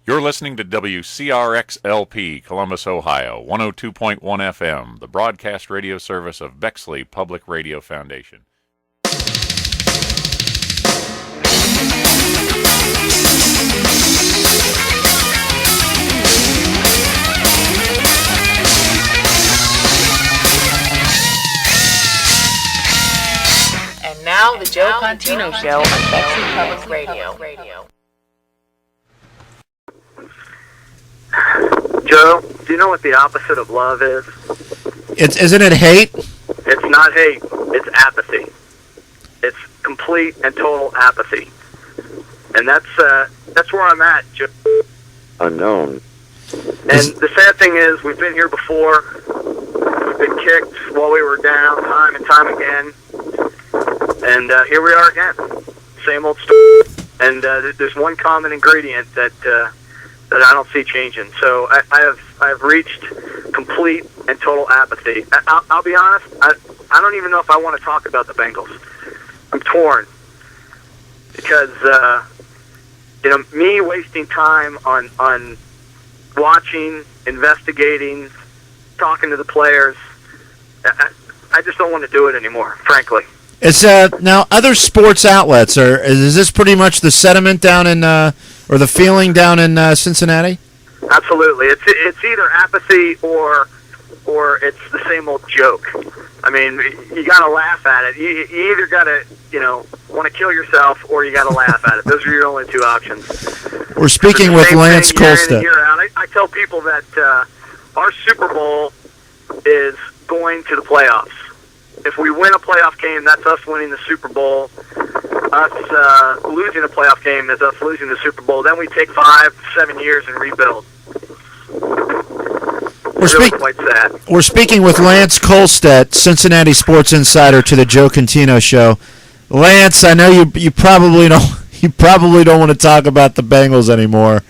You're listening to WCRX-lp, Columbus, Ohio, 102.1 FM, the broadcast radio service of Bexley Public Radio Foundation. And now the Joe Contino Show on Bexley Public Radio. Joe, do you know what the opposite of love is? Isn't it hate? It's not hate. It's apathy. It's complete and total apathy. And that's where I'm at, Joe. Unknown. And the sad thing is, we've been here before. We've been kicked while we were down time and time again. And here we are again. Same old story. And there's one common ingredient that I don't see changing. So I have reached complete and total apathy. I'll be honest, I don't even know if I want to talk about the Bengals. I'm torn. Because, me wasting time on watching, investigating, talking to the players, I just don't want to do it anymore, frankly. It's now other sports outlets is this pretty much the sentiment down in or the feeling down in Cincinnati? Absolutely, it's either apathy or it's the same old joke. I mean, you got to laugh at it. You either got to want to kill yourself or you got to laugh at it. Those are your only two options. We're speaking with Lance Kolstad. I tell people that our Super Bowl is going to the playoffs. If we win a playoff game, that's us winning the Super Bowl. Us losing a playoff game is us losing the Super Bowl. Then we take 5-7 years and rebuild. We're speaking with Lance Kolstad, Cincinnati Sports Insider, to the Joe Contino Show. Lance, I know you probably don't want to talk about the Bengals anymore.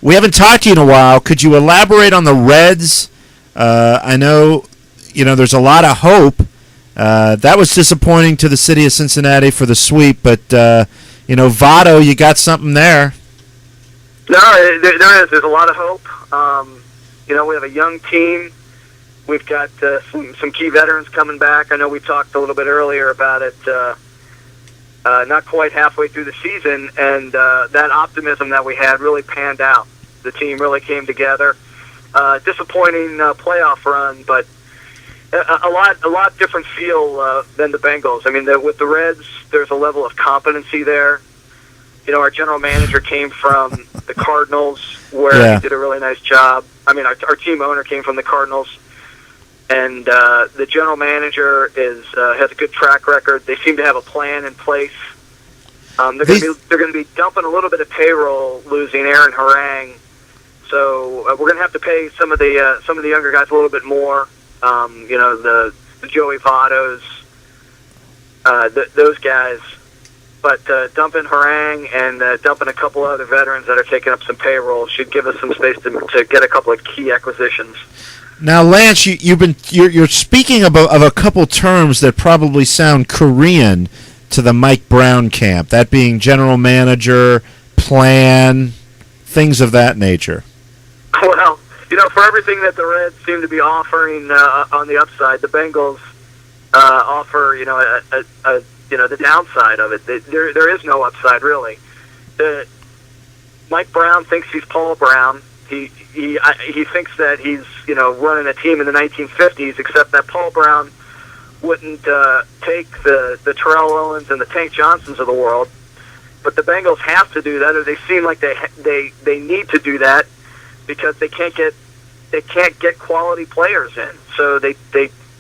We haven't talked to you in a while. Could you elaborate on the Reds? I know there's a lot of hope. That was disappointing to the city of Cincinnati for the sweep, but Votto, you got something there. No, there is. There's a lot of hope. We have a young team. We've got some key veterans coming back. I know we talked a little bit earlier about it. Not quite halfway through the season, and that optimism that we had really panned out. The team really came together. Disappointing playoff run, but a lot different feel than the Bengals. I mean, with the Reds, there's a level of competency there. Our general manager came from the Cardinals, where he did a really nice job. I mean, our team owner came from the Cardinals, and the general manager has a good track record. They seem to have a plan in place. They're going to be dumping a little bit of payroll, losing Aaron Harang. So we're going to have to pay some of the younger guys a little bit more. The Joey Vottos, those guys. But dumping Harang and dumping a couple other veterans that are taking up some payroll should give us some space to get a couple of key acquisitions. Now, Lance, you're speaking of a couple terms that probably sound Korean to the Mike Brown camp. That being general manager, plan, things of that nature. Well, for everything that the Reds seem to be offering on the upside, the Bengals offer, the downside of it. There is no upside, really. Mike Brown thinks he's Paul Brown. He thinks that he's, running a team in the 1950s, except that Paul Brown wouldn't take the Terrell Owens and the Tank Johnsons of the world. But the Bengals have to do that, or they seem like they need to do that, because they can't get quality players in. So they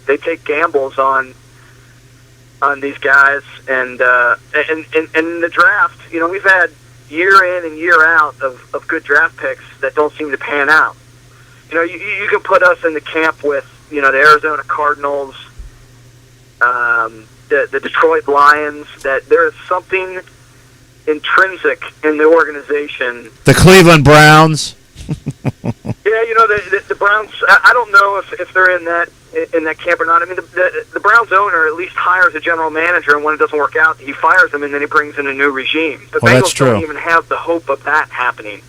take gambles on these guys, and in the draft, we've had year in and year out of good draft picks that don't seem to pan out. You can put us in the camp with the Arizona Cardinals, the Detroit Lions, that there is something intrinsic in the organization. The Cleveland Browns. The Browns, I don't know if they're in that camp or not. I mean, the Browns owner at least hires a general manager, and when it doesn't work out, he fires him, and then he brings in a new regime. The Bengals don't even have the hope of that happening.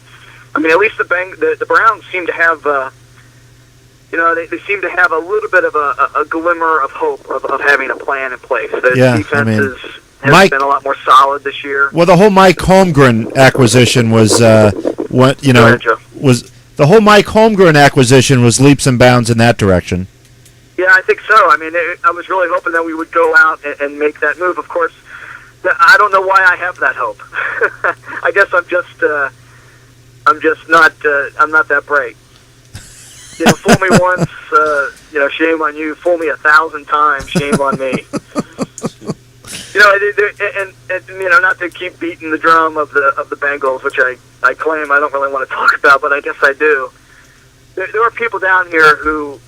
I mean, at least the Browns seem to have, they seem to have a little bit of a glimmer of hope of having a plan in place. The defense has been a lot more solid this year. Well, the whole Mike Holmgren acquisition was the whole Mike Holmgren acquisition was leaps and bounds in that direction. Yeah, I think so. I mean, I was really hoping that we would go out and make that move. Of course, I don't know why I have that hope. I guess I'm not that bright. Fool me once, shame on you. Fool me 1,000 times, shame on me. And not to keep beating the drum of the Bengals, which I claim I don't really want to talk about, but I guess I do. There are people down here who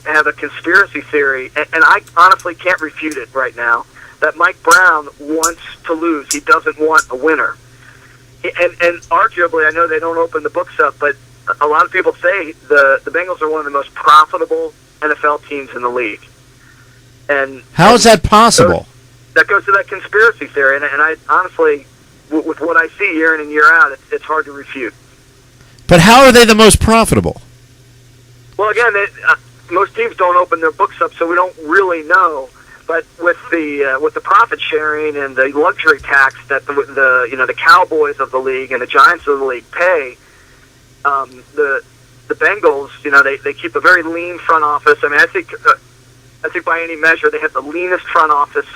have a conspiracy theory, and I honestly can't refute it right now, that Mike Brown wants to lose. He doesn't want a winner. And arguably, I know they don't open the books up, but a lot of people say the Bengals are one of the most profitable NFL teams in the league. And how is that possible? That goes to that conspiracy theory, and I honestly, with what I see year in and year out, it's hard to refute. But how are they the most profitable? Well, again, most teams don't open their books up, so we don't really know. But with the profit sharing and the luxury tax that the Cowboys of the league and the Giants of the league pay, the Bengals, they keep a very lean front office. I mean, I think by any measure they have the leanest front office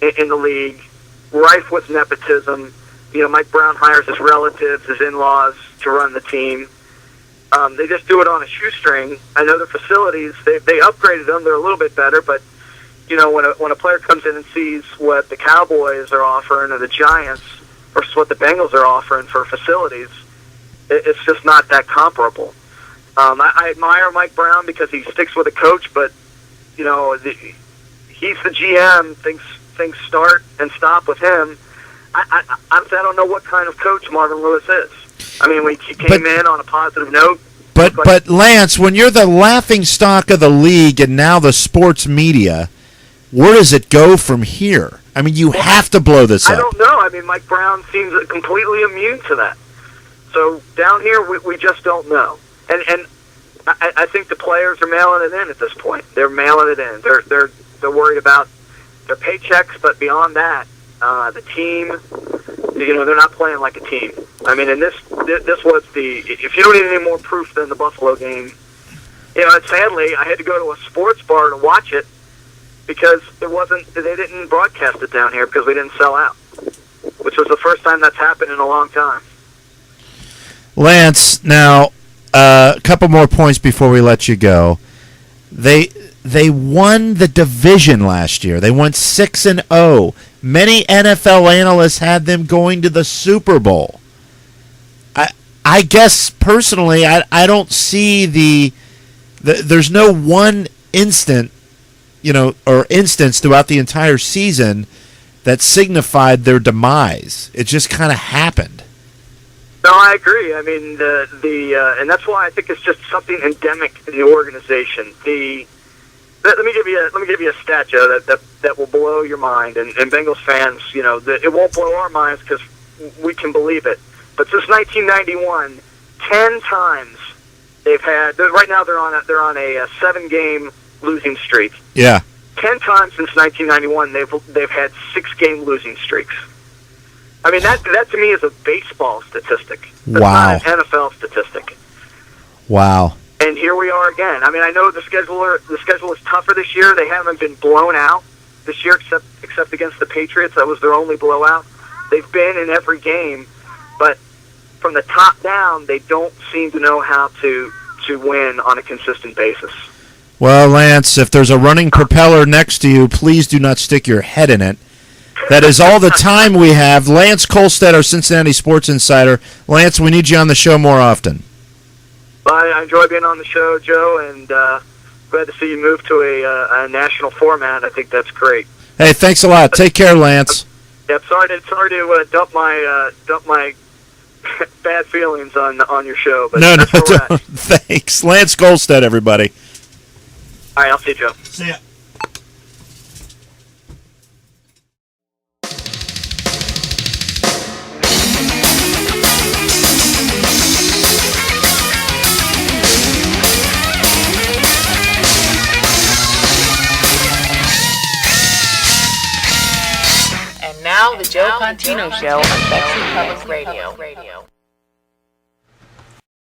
in the league, rife with nepotism. Mike Brown hires his relatives, his in-laws to run the team. They just do it on a shoestring. I know their facilities, they upgraded them. They're a little bit better, but when a player comes in and sees what the Cowboys are offering or the Giants versus what the Bengals are offering for facilities, it's just not that comparable. I admire Mike Brown because he sticks with a coach, but he's the GM. Things start and stop with him. Honestly, I don't know what kind of coach Marvin Lewis is. I mean, he came in on a positive note. But Lance, when you're the laughing stock of the league and now the sports media, where does it go from here? I mean, you have to blow this up. I don't know. I mean, Mike Brown seems completely immune to that. So down here, we just don't know. And I think the players are mailing it in at this point. They're mailing it in. They're worried about their paychecks, but beyond that, the team, they're not playing like a team. I mean, and this was if you don't need any more proof than the Buffalo game, and sadly, I had to go to a sports bar to watch it because they didn't broadcast it down here because we didn't sell out, which was the first time that's happened in a long time. Lance, now, a couple more points before we let you go. They won the division last year. They went 6-0. Many NFL analysts had them going to the Super Bowl. I guess personally, I don't see there's no one instance throughout the entire season that signified their demise. It just kind of happened. No, I agree. I mean, and that's why I think it's just something endemic in the organization. Let me give you a stat, Joe, that will blow your mind, and Bengals fans, it won't blow our minds because we can believe it. But since 1991, 10 times they've had. Right now, they're on a 7-game losing streak. Yeah. 10 times since 1991, they've had 6-game losing streaks. I mean, that to me is a baseball statistic. That's wow. Not an NFL statistic. Wow. And here we are again. I mean, I know the schedule is tougher this year. They haven't been blown out this year, except against the Patriots. That was their only blowout. They've been in every game, but from the top down, they don't seem to know how to win on a consistent basis. Well, Lance, if there's a running propeller next to you, please do not stick your head in it. That is all the time we have. Lance Kolstad, our Cincinnati Sports Insider. Lance, we need you on the show more often. I enjoy being on the show, Joe, and glad to see you move to a national format. I think that's great. Hey, thanks a lot. Take care, Lance. Yeah, sorry to dump my bad feelings on your show, but no, thanks, Lance Kolstad, everybody. All right, I'll see you, Joe. See ya. now the Joe Contino Show on Bexley Public Radio.